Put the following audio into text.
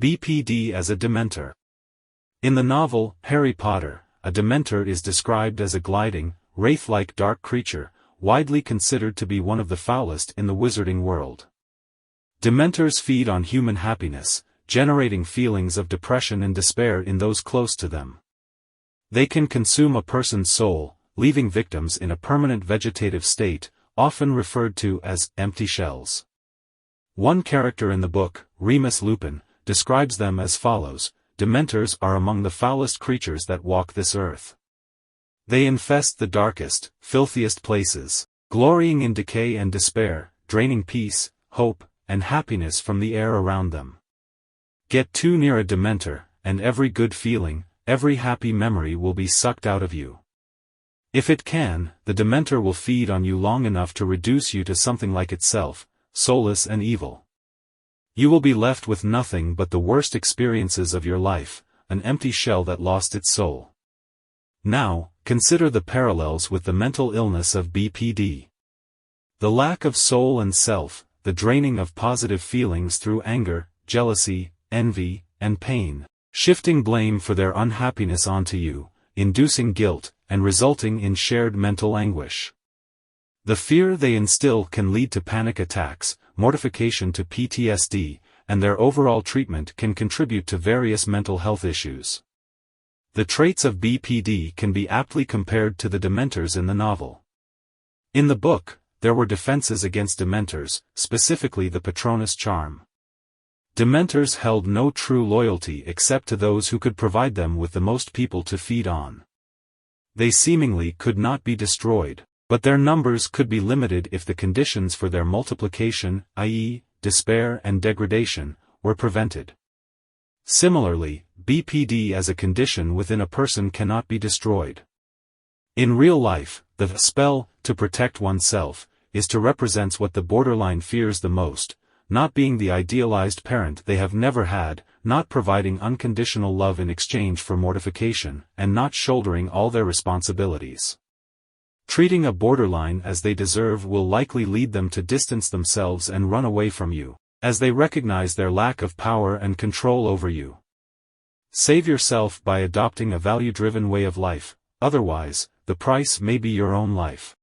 BPD as a Dementor. In the novel, Harry Potter, a Dementor is described as a gliding, wraith-like dark creature, widely considered to be one of the foulest in the wizarding world. Dementors feed on human happiness, generating feelings of depression and despair in those close to them. They can consume a person's soul, leaving victims in a permanent vegetative state, often referred to as empty shells. One character in the book, Remus Lupin, describes them as follows: Dementors are among the foulest creatures that walk this earth. They infest the darkest, filthiest places, glorying in decay and despair, draining peace, hope, and happiness from the air around them. Get too near a Dementor, and every good feeling, every happy memory will be sucked out of you. If it can, the Dementor will feed on you long enough to reduce you to something like itself, soulless and evil. You will be left with nothing but the worst experiences of your life, an empty shell that lost its soul. Now, consider the parallels with the mental illness of BPD. The lack of soul and self, the draining of positive feelings through anger, jealousy, envy, and pain, shifting blame for their unhappiness onto you, inducing guilt, and resulting in shared mental anguish. The fear they instill can lead to panic attacks, mortification to PTSD, and their overall treatment can contribute to various mental health issues. The traits of BPD can be aptly compared to the Dementors in the novel. In the book, there were defenses against Dementors, specifically the Patronus charm. Dementors held no true loyalty except to those who could provide them with the most people to feed on. They seemingly could not be destroyed, but their numbers could be limited if the conditions for their multiplication, i.e., despair and degradation, were prevented. Similarly, BPD as a condition within a person cannot be destroyed. In real life, the spell, to protect oneself, is to represent what the borderline fears the most: not being the idealized parent they have never had, not providing unconditional love in exchange for mortification, and not shouldering all their responsibilities. Treating a borderline as they deserve will likely lead them to distance themselves and run away from you, as they recognize their lack of power and control over you. Save yourself by adopting a value-driven way of life, otherwise, the price may be your own life.